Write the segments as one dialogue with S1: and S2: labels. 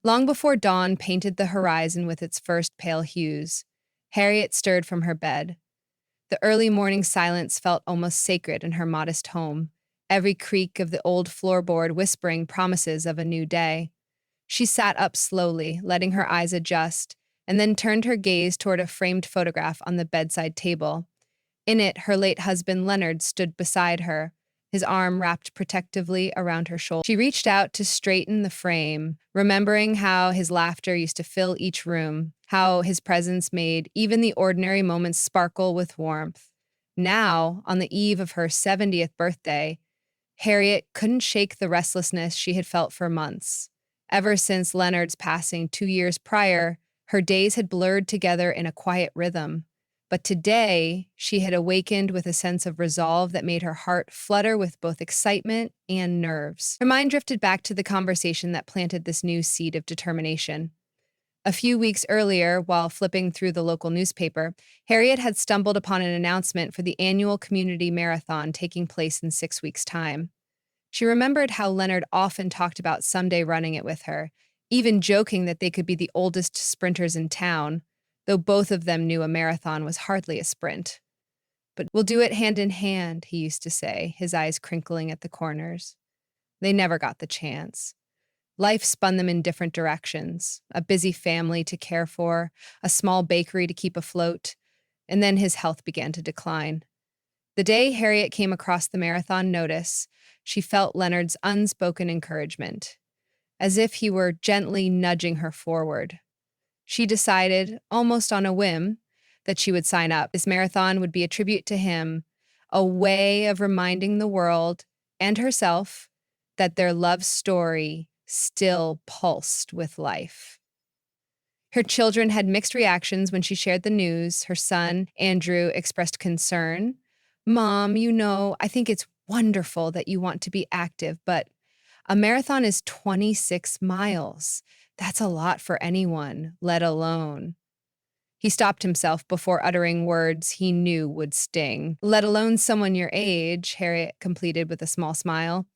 S1: Long before dawn painted the horizon with its first pale hues, Harriet stirred from her bed. The early morning silence felt almost sacred in her modest home, every creak of the old floorboard whispering promises of a new day. She sat up slowly, letting her eyes adjust, and then turned her gaze toward a framed photograph on the bedside table. In it, her late husband Leonard stood beside her, his arm wrapped protectively around her shoulder. She reached out to straighten the frame, remembering how his laughter used to fill each room, how his presence made even the ordinary moments sparkle with warmth. Now, on the eve of her 70th birthday, Harriet couldn't shake the restlessness she had felt for months. Ever since Leonard's passing 2 years prior, her days had blurred together in a quiet rhythm. But today, she had awakened with a sense of resolve that made her heart flutter with both excitement and nerves. Her mind drifted back to the conversation that planted this new seed of determination. A few weeks earlier, while flipping through the local newspaper, Harriet had stumbled upon an announcement for the annual community marathon taking place in 6 weeks' time. She remembered how Leonard often talked about someday running it with her, even joking that they could be the oldest sprinters in town, though both of them knew a marathon was hardly a sprint. But we'll do it hand in hand, he used to say, his eyes crinkling at the corners. They never got the chance. Life spun them in different directions, a busy family to care for, a small bakery to keep afloat, and then his health began to decline. The day Harriet came across the marathon notice, she felt Leonard's unspoken encouragement, as if he were gently nudging her forward. She decided, almost on a whim, that she would sign up. This marathon would be a tribute to him, a way of reminding the world and herself that their love story still pulsed with life. Her children had mixed reactions when she shared the news. Her son, Andrew, expressed concern. Mom, I think it's wonderful that you want to be active, but a marathon is 26 miles. That's a lot for anyone, let alone. He stopped himself before uttering words he knew would sting. Let alone someone your age, Harriet completed with a small smile.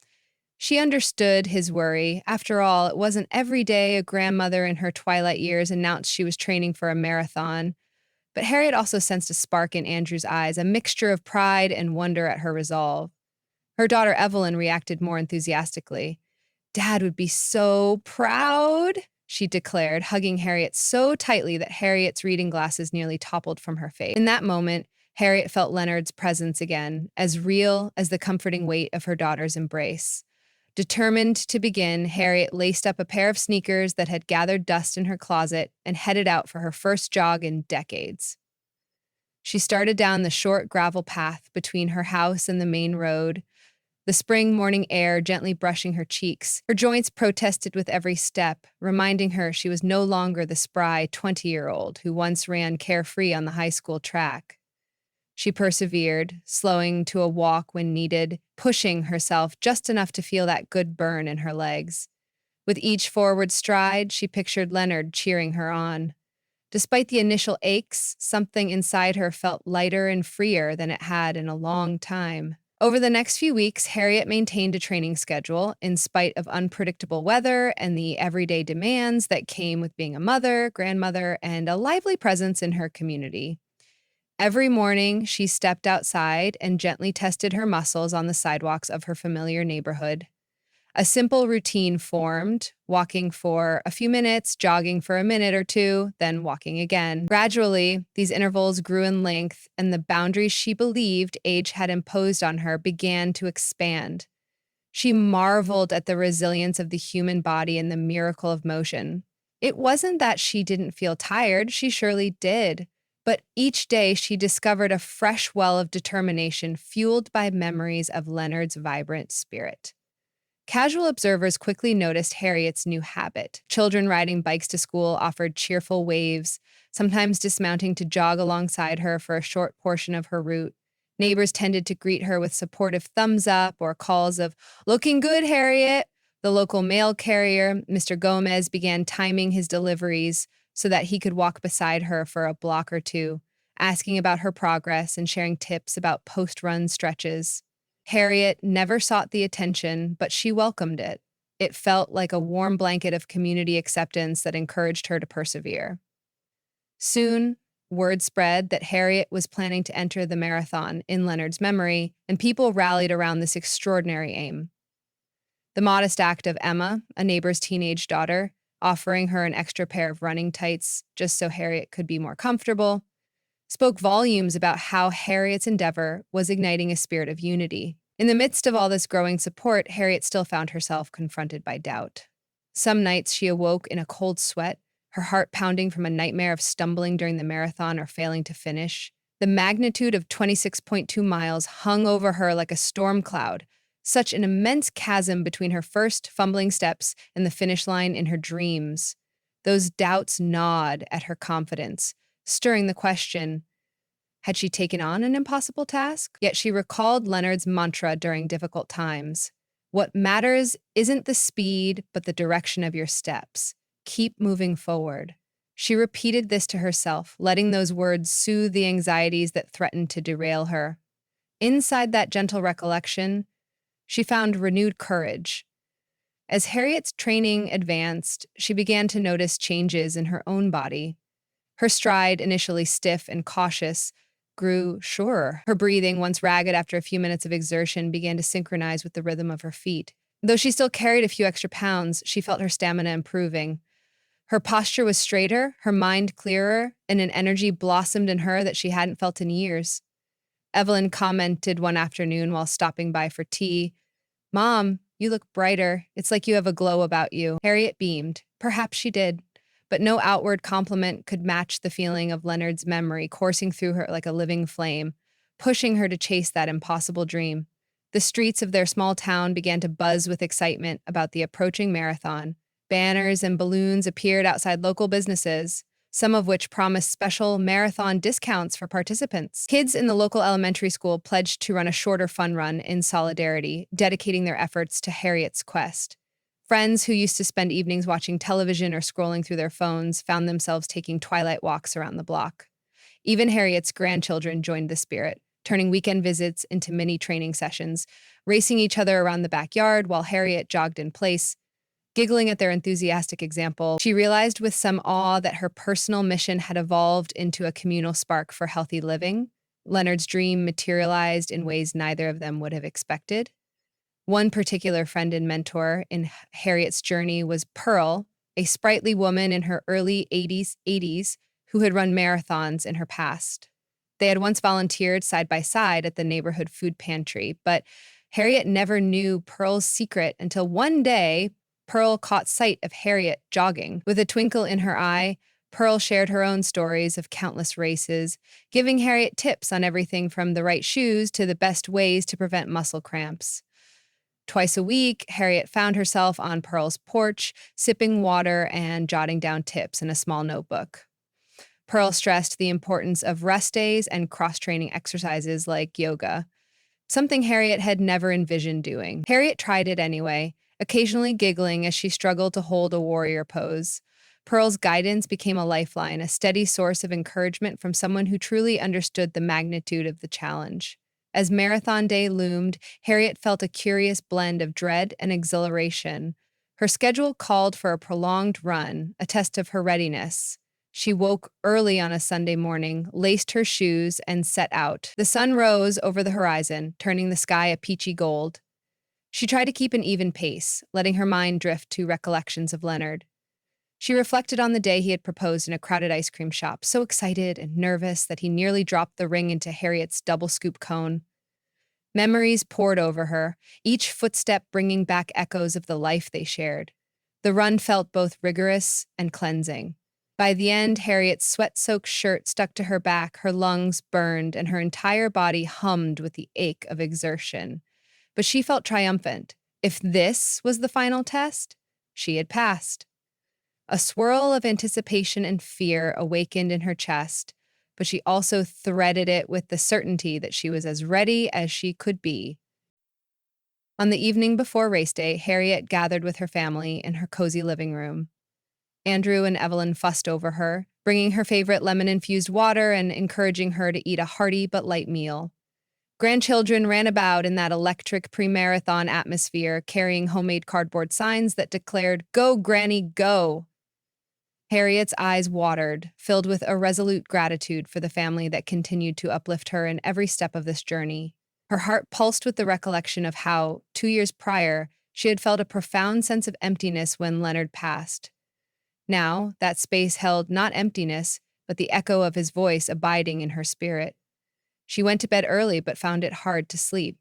S1: She understood his worry. After all, it wasn't every day a grandmother in her twilight years announced she was training for a marathon. But Harriet also sensed a spark in Andrew's eyes, a mixture of pride and wonder at her resolve. Her daughter Evelyn reacted more enthusiastically. Dad would be so proud, she declared, hugging Harriet so tightly that Harriet's reading glasses nearly toppled from her face. In that moment, Harriet felt Leonard's presence again, as real as the comforting weight of her daughter's embrace. Determined to begin, Harriet laced up a pair of sneakers that had gathered dust in her closet and headed out for her first jog in decades. She started down the short gravel path between her house and the main road, the spring morning air gently brushing her cheeks. Her joints protested with every step, reminding her she was no longer the spry 20-year-old who once ran carefree on the high school track. She persevered, slowing to a walk when needed, pushing herself just enough to feel that good burn in her legs. With each forward stride, she pictured Leonard cheering her on. Despite the initial aches, something inside her felt lighter and freer than it had in a long time. Over the next few weeks, Harriet maintained a training schedule in spite of unpredictable weather and the everyday demands that came with being a mother, grandmother, and a lively presence in her community. Every morning, she stepped outside and gently tested her muscles on the sidewalks of her familiar neighborhood. A simple routine formed, walking for a few minutes, jogging for a minute or two, then walking again. Gradually, these intervals grew in length, and the boundaries she believed age had imposed on her began to expand. She marveled at the resilience of the human body and the miracle of motion. It wasn't that she didn't feel tired, she surely did. But each day she discovered a fresh well of determination fueled by memories of Leonard's vibrant spirit. Casual observers quickly noticed Harriet's new habit. Children riding bikes to school offered cheerful waves, sometimes dismounting to jog alongside her for a short portion of her route. Neighbors tended to greet her with supportive thumbs up or calls of, "Looking good, Harriet." The local mail carrier, Mr. Gomez, began timing his deliveries so that he could walk beside her for a block or two, asking about her progress and sharing tips about post-run stretches. Harriet never sought the attention, but she welcomed it. It felt like a warm blanket of community acceptance that encouraged her to persevere. Soon, word spread that Harriet was planning to enter the marathon in Leonard's memory, and people rallied around this extraordinary aim. The modest act of Emma, a neighbor's teenage daughter, offering her an extra pair of running tights just so Harriet could be more comfortable, spoke volumes about how Harriet's endeavor was igniting a spirit of unity. In the midst of all this growing support, Harriet still found herself confronted by doubt. Some nights she awoke in a cold sweat, her heart pounding from a nightmare of stumbling during the marathon or failing to finish. The magnitude of 26.2 miles hung over her like a storm cloud, such an immense chasm between her first fumbling steps and the finish line in her dreams. Those doubts gnawed at her confidence, stirring the question, had she taken on an impossible task? Yet she recalled Leonard's mantra during difficult times. What matters isn't the speed, but the direction of your steps. Keep moving forward. She repeated this to herself, letting those words soothe the anxieties that threatened to derail her. Inside that gentle recollection, she found renewed courage. As Harriet's training advanced, she began to notice changes in her own body. Her stride, initially stiff and cautious, grew surer. Her breathing, once ragged after a few minutes of exertion, began to synchronize with the rhythm of her feet. Though she still carried a few extra pounds, she felt her stamina improving. Her posture was straighter, her mind clearer, and an energy blossomed in her that she hadn't felt in years. Evelyn commented one afternoon while stopping by for tea, "Mom, you look brighter. It's like you have a glow about you." Harriet beamed. Perhaps she did, but no outward compliment could match the feeling of Leonard's memory coursing through her like a living flame, pushing her to chase that impossible dream. The streets of their small town began to buzz with excitement about the approaching marathon. Banners and balloons appeared outside local businesses, some of which promised special marathon discounts for participants. Kids in the local elementary school pledged to run a shorter fun run in solidarity, dedicating their efforts to Harriet's quest. Friends who used to spend evenings watching television or scrolling through their phones found themselves taking twilight walks around the block. Even Harriet's grandchildren joined the spirit, turning weekend visits into mini training sessions, racing each other around the backyard while Harriet jogged in place. Giggling at their enthusiastic example, she realized with some awe that her personal mission had evolved into a communal spark for healthy living. Leonard's dream materialized in ways neither of them would have expected. One particular friend and mentor in Harriet's journey was Pearl, a sprightly woman in her early 80s who had run marathons in her past. They had once volunteered side by side at the neighborhood food pantry, but Harriet never knew Pearl's secret until one day Pearl caught sight of Harriet jogging. With a twinkle in her eye, Pearl shared her own stories of countless races, giving Harriet tips on everything from the right shoes to the best ways to prevent muscle cramps. Twice a week, Harriet found herself on Pearl's porch, sipping water and jotting down tips in a small notebook. Pearl stressed the importance of rest days and cross-training exercises like yoga, something Harriet had never envisioned doing. Harriet tried it anyway, occasionally giggling as she struggled to hold a warrior pose. Pearl's guidance became a lifeline, a steady source of encouragement from someone who truly understood the magnitude of the challenge. As marathon day loomed, Harriet felt a curious blend of dread and exhilaration. Her schedule called for a prolonged run, a test of her readiness. She woke early on a Sunday morning, laced her shoes, and set out. The sun rose over the horizon, turning the sky a peachy gold. She tried to keep an even pace, letting her mind drift to recollections of Leonard. She reflected on the day he had proposed in a crowded ice cream shop, so excited and nervous that he nearly dropped the ring into Harriet's double scoop cone. Memories poured over her, each footstep bringing back echoes of the life they shared. The run felt both rigorous and cleansing. By the end, Harriet's sweat-soaked shirt stuck to her back, her lungs burned, and her entire body hummed with the ache of exertion. But she felt triumphant. If this was the final test, she had passed. A swirl of anticipation and fear awakened in her chest, but she also threaded it with the certainty that she was as ready as she could be. On the evening before race day, Harriet gathered with her family in her cozy living room. Andrew and Evelyn fussed over her, bringing her favorite lemon-infused water and encouraging her to eat a hearty but light meal. Grandchildren ran about in that electric pre-marathon atmosphere, carrying homemade cardboard signs that declared, "Go, Granny, go!" Harriet's eyes watered, filled with irresolute gratitude for the family that continued to uplift her in every step of this journey. Her heart pulsed with the recollection of how, 2 years prior, she had felt a profound sense of emptiness when Leonard passed. Now, that space held not emptiness, but the echo of his voice abiding in her spirit. She went to bed early but found it hard to sleep.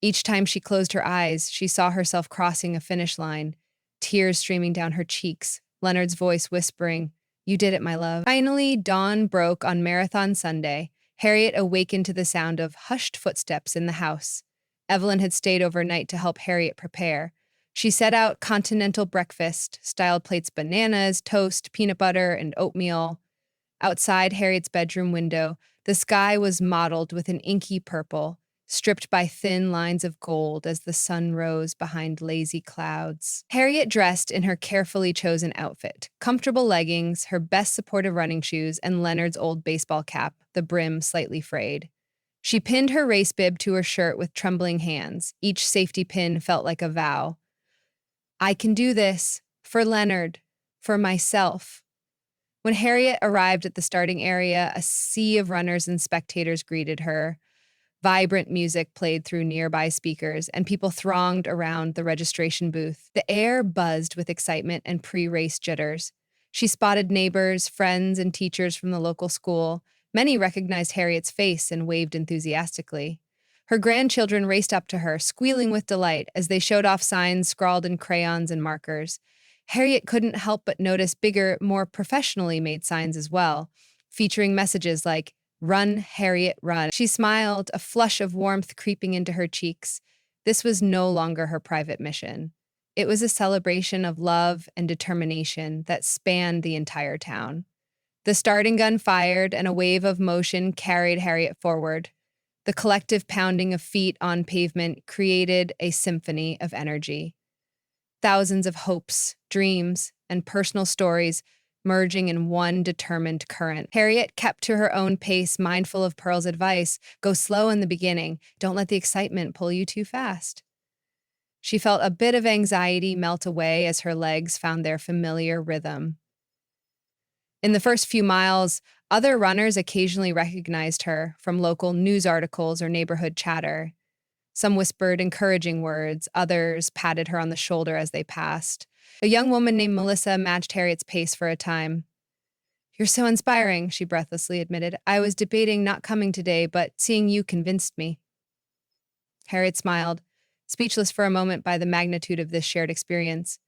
S1: Each time she closed her eyes, she saw herself crossing a finish line, tears streaming down her cheeks, Leonard's voice whispering, "You did it, my love." Finally, dawn broke on Marathon Sunday. Harriet awakened to the sound of hushed footsteps in the house. Evelyn had stayed overnight to help Harriet prepare. She set out continental breakfast, styled plates bananas, toast, peanut butter, and oatmeal. Outside Harriet's bedroom window, the sky was mottled with an inky purple, stripped by thin lines of gold as the sun rose behind lazy clouds. Harriet dressed in her carefully chosen outfit, comfortable leggings, her best supportive running shoes, and Leonard's old baseball cap, the brim slightly frayed. She pinned her race bib to her shirt with trembling hands. Each safety pin felt like a vow. "I can do this. For Leonard. For myself." When Harriet arrived at the starting area, a sea of runners and spectators greeted her. Vibrant music played through nearby speakers, and people thronged around the registration booth. The air buzzed with excitement and pre-race jitters. She spotted neighbors, friends, and teachers from the local school. Many recognized Harriet's face and waved enthusiastically. Her grandchildren raced up to her, squealing with delight as they showed off signs scrawled in crayons and markers. Harriet couldn't help but notice bigger, more professionally made signs as well, featuring messages like, "Run, Harriet, run." She smiled, a flush of warmth creeping into her cheeks. This was no longer her private mission. It was a celebration of love and determination that spanned the entire town. The starting gun fired, and a wave of motion carried Harriet forward. The collective pounding of feet on pavement created a symphony of energy. Thousands of hopes, dreams, and personal stories merging in one determined current. Harriet kept to her own pace, mindful of Pearl's advice: go slow in the beginning, don't let the excitement pull you too fast. She felt a bit of anxiety melt away as her legs found their familiar rhythm. In the first few miles, other runners occasionally recognized her from local news articles or neighborhood chatter. Some whispered encouraging words, others patted her on the shoulder as they passed. A young woman named Melissa matched Harriet's pace for a time. "You're so inspiring," she breathlessly admitted. "I was debating not coming today, but seeing you convinced me." Harriet smiled, speechless for a moment by the magnitude of this shared experience.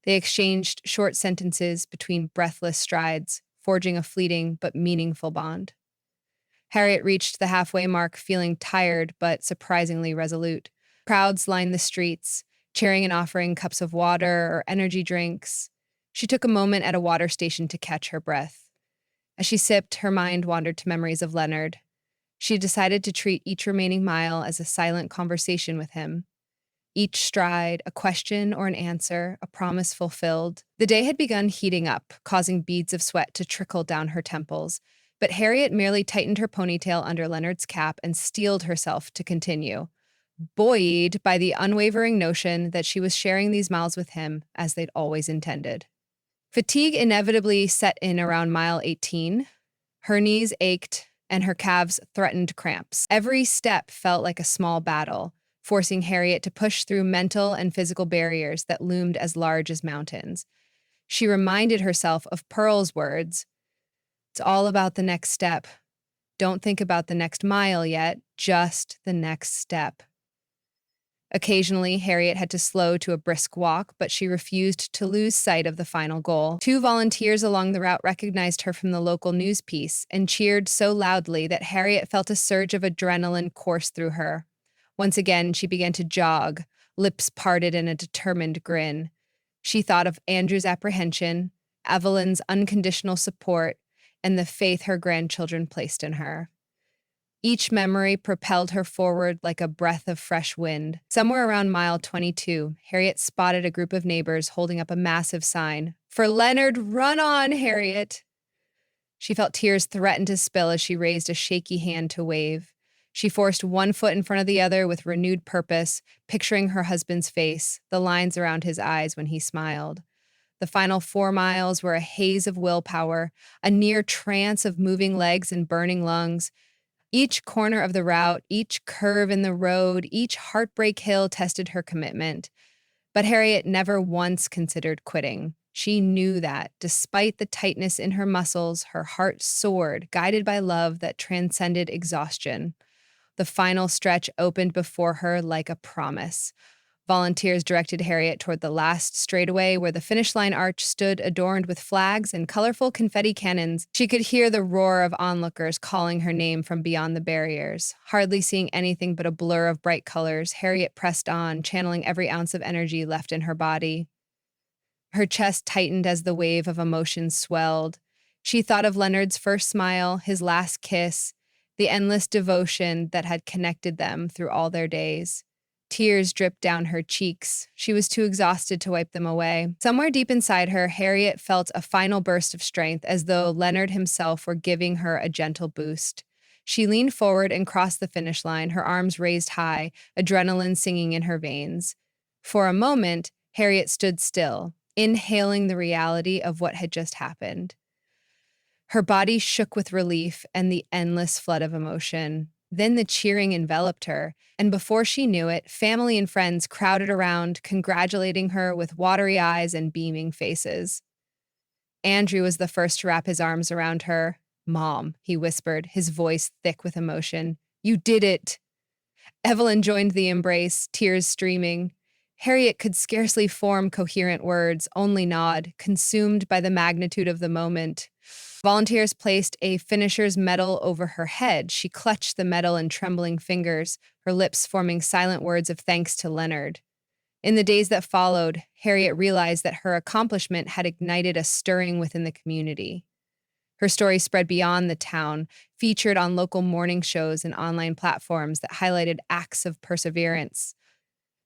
S1: They exchanged short sentences between breathless strides, forging a fleeting but meaningful bond. Harriet reached the halfway mark feeling tired but surprisingly resolute. Crowds lined the streets, cheering and offering cups of water or energy drinks. She took a moment at a water station to catch her breath. As she sipped, her mind wandered to memories of Leonard. She decided to treat each remaining mile as a silent conversation with him. Each stride, a question or an answer, a promise fulfilled. The day had begun heating up, causing beads of sweat to trickle down her temples. But Harriet merely tightened her ponytail under Leonard's cap and steeled herself to continue, buoyed by the unwavering notion that she was sharing these miles with him as they'd always intended. Fatigue inevitably set in around mile 18. Her knees ached and her calves threatened cramps. Every step felt like a small battle, forcing Harriet to push through mental and physical barriers that loomed as large as mountains. She reminded herself of Pearl's words, "It's all about the next step. Don't think about the next mile yet, just the next step." Occasionally, Harriet had to slow to a brisk walk, but she refused to lose sight of the final goal. Two volunteers along the route recognized her from the local news piece and cheered so loudly that Harriet felt a surge of adrenaline course through her. Once again, she began to jog, lips parted in a determined grin. She thought of Andrew's apprehension, Evelyn's unconditional support, and the faith her grandchildren placed in her. Each memory propelled her forward like a breath of fresh wind. Somewhere around mile 22, Harriet spotted a group of neighbors holding up a massive sign. "For Leonard, run on, Harriet!" She felt tears threaten to spill as she raised a shaky hand to wave. She forced one foot in front of the other with renewed purpose, picturing her husband's face, the lines around his eyes when he smiled. The final 4 miles were a haze of willpower, a near trance of moving legs and burning lungs. Each corner of the route, each curve in the road, each heartbreak hill tested her commitment. But Harriet never once considered quitting. She knew that, despite the tightness in her muscles, her heart soared, guided by love that transcended exhaustion. The final stretch opened before her like a promise. Volunteers directed Harriet toward the last straightaway where the finish line arch stood adorned with flags and colorful confetti cannons. She could hear the roar of onlookers calling her name from beyond the barriers. Hardly seeing anything but a blur of bright colors, Harriet pressed on, channeling every ounce of energy left in her body. Her chest tightened as the wave of emotion swelled. She thought of Leonard's first smile, his last kiss, the endless devotion that had connected them through all their days. Tears dripped down her cheeks. She was too exhausted to wipe them away. Somewhere deep inside her, Harriet felt a final burst of strength, as though Leonard himself were giving her a gentle boost. She leaned forward and crossed the finish line, her arms raised high, adrenaline singing in her veins. For a moment, Harriet stood still, inhaling the reality of what had just happened. Her body shook with relief and the endless flood of emotion. Then the cheering enveloped her, and before she knew it, family and friends crowded around, congratulating her with watery eyes and beaming faces. Andrew was the first to wrap his arms around her. "Mom," he whispered, his voice thick with emotion. "You did it!" Evelyn joined the embrace, tears streaming. Harriet could scarcely form coherent words, only nod, consumed by the magnitude of the moment. Volunteers placed a finisher's medal over her head. She clutched the medal in trembling fingers, her lips forming silent words of thanks to Leonard. In the days that followed, Harriet realized that her accomplishment had ignited a stirring within the community. Her story spread beyond the town, featured on local morning shows and online platforms that highlighted acts of perseverance.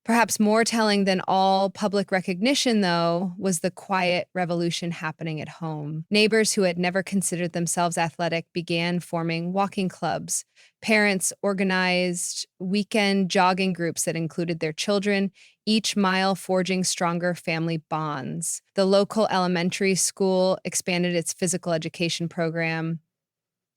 S1: Perhaps more telling than all public recognition, though, was the quiet revolution happening at home. Neighbors who had never considered themselves athletic began forming walking clubs. Parents organized weekend jogging groups that included their children, each mile forging stronger family bonds. The local elementary school expanded its physical education program,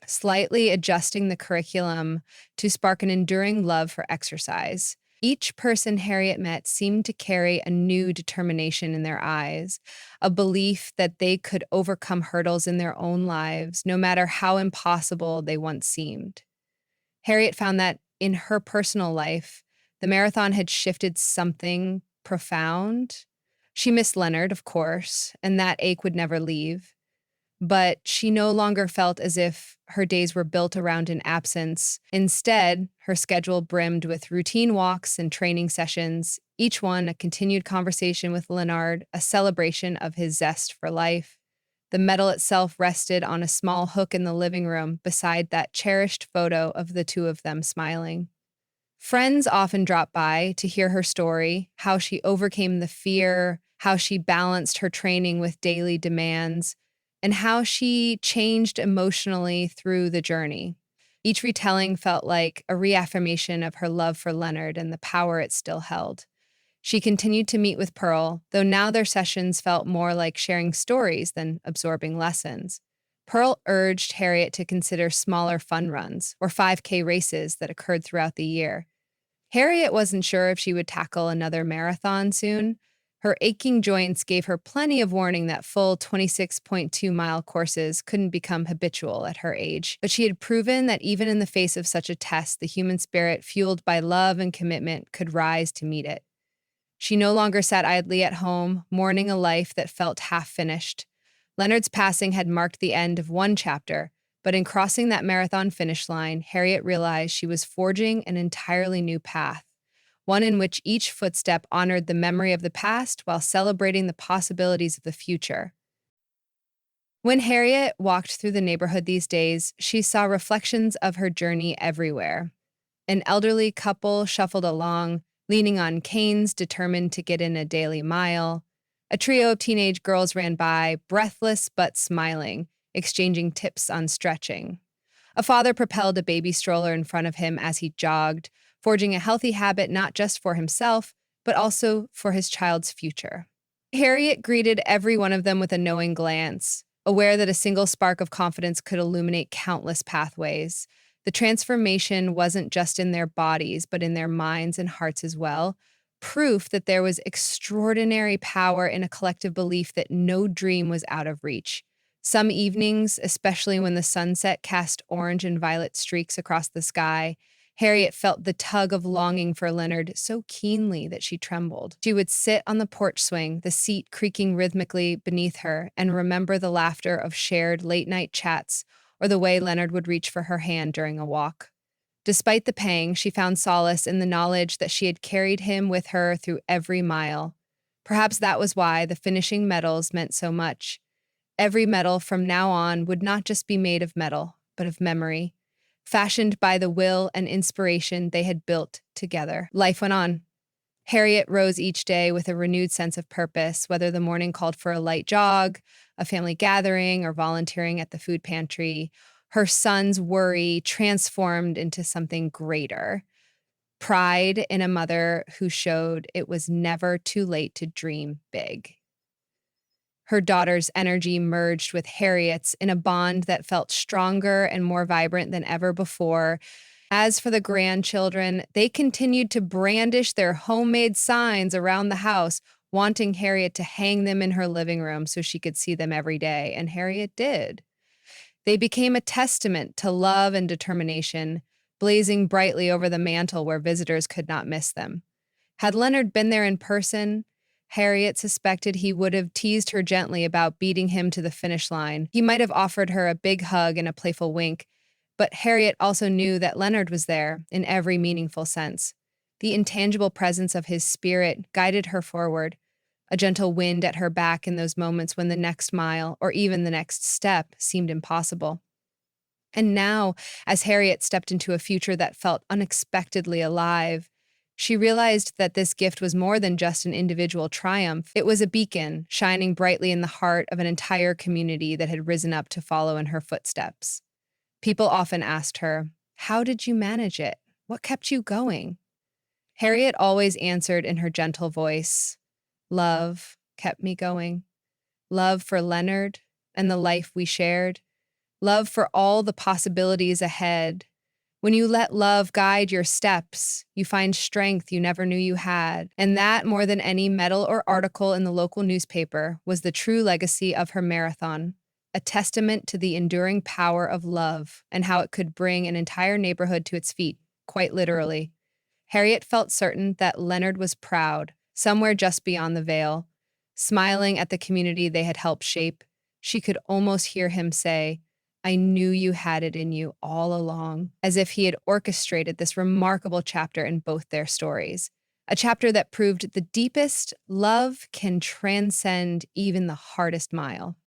S1: slightly adjusting the curriculum to spark an enduring love for exercise. Each person Harriet met seemed to carry a new determination in their eyes, a belief that they could overcome hurdles in their own lives, no matter how impossible they once seemed. Harriet found that in her personal life, the marathon had shifted something profound. She missed Leonard, of course, and that ache would never leave. But she no longer felt as if her days were built around an absence. Instead, her schedule brimmed with routine walks and training sessions, each one a continued conversation with Leonard, a celebration of his zest for life. The medal itself rested on a small hook in the living room beside that cherished photo of the two of them smiling. Friends often dropped by to hear her story, how she overcame the fear, how she balanced her training with daily demands, and how she changed emotionally through the journey. Each retelling felt like a reaffirmation of her love for Leonard and the power it still held. She continued to meet with Pearl, though now their sessions felt more like sharing stories than absorbing lessons. Pearl urged Harriet to consider smaller fun runs or 5K races that occurred throughout the year. Harriet wasn't sure if she would tackle another marathon soon. Her aching joints gave her plenty of warning that full 26.2-mile courses couldn't become habitual at her age. But she had proven that even in the face of such a test, the human spirit, fueled by love and commitment, could rise to meet it. She no longer sat idly at home, mourning a life that felt half-finished. Leonard's passing had marked the end of one chapter, but in crossing that marathon finish line, Harriet realized she was forging an entirely new path, one in which each footstep honored the memory of the past while celebrating the possibilities of the future. When Harriet walked through the neighborhood these days, she saw reflections of her journey everywhere. An elderly couple shuffled along, leaning on canes, determined to get in a daily mile. A trio of teenage girls ran by, breathless but smiling, exchanging tips on stretching. A father propelled a baby stroller in front of him as he jogged, forging a healthy habit not just for himself, but also for his child's future. Harriet greeted every one of them with a knowing glance, aware that a single spark of confidence could illuminate countless pathways. The transformation wasn't just in their bodies, but in their minds and hearts as well. Proof that there was extraordinary power in a collective belief that no dream was out of reach. Some evenings, especially when the sunset cast orange and violet streaks across the sky, Harriet felt the tug of longing for Leonard so keenly that she trembled. She would sit on the porch swing, the seat creaking rhythmically beneath her, and remember the laughter of shared late-night chats or the way Leonard would reach for her hand during a walk. Despite the pang, she found solace in the knowledge that she had carried him with her through every mile. Perhaps that was why the finishing medals meant so much. Every medal from now on would not just be made of metal, but of memory, fashioned by the will and inspiration they had built together. Life went on. Harriet rose each day with a renewed sense of purpose, whether the morning called for a light jog, a family gathering, or volunteering at the food pantry. Her son's worry transformed into something greater. Pride in a mother who showed it was never too late to dream big. Her daughter's energy merged with Harriet's in a bond that felt stronger and more vibrant than ever before. As for the grandchildren, they continued to brandish their homemade signs around the house, wanting Harriet to hang them in her living room so she could see them every day, and Harriet did. They became a testament to love and determination, blazing brightly over the mantel where visitors could not miss them. Had Leonard been there in person, Harriet suspected he would have teased her gently about beating him to the finish line. He might have offered her a big hug and a playful wink, but Harriet also knew that Leonard was there in every meaningful sense. The intangible presence of his spirit guided her forward, a gentle wind at her back in those moments when the next mile, or even the next step, seemed impossible. And now, as Harriet stepped into a future that felt unexpectedly alive, she realized that this gift was more than just an individual triumph. It was a beacon, shining brightly in the heart of an entire community that had risen up to follow in her footsteps. People often asked her, "How did you manage it? What kept you going?" Harriet always answered in her gentle voice, "Love kept me going. Love for Leonard and the life we shared. Love for all the possibilities ahead. When you let love guide your steps, you find strength you never knew you had." And that, more than any medal or article in the local newspaper, was the true legacy of her marathon, a testament to the enduring power of love and how it could bring an entire neighborhood to its feet, quite literally. Harriet felt certain that Leonard was proud, somewhere just beyond the veil, smiling at the community they had helped shape. She could almost hear him say, "I knew you had it in you all along," as if he had orchestrated this remarkable chapter in both their stories. A chapter that proved the deepest love can transcend even the hardest mile.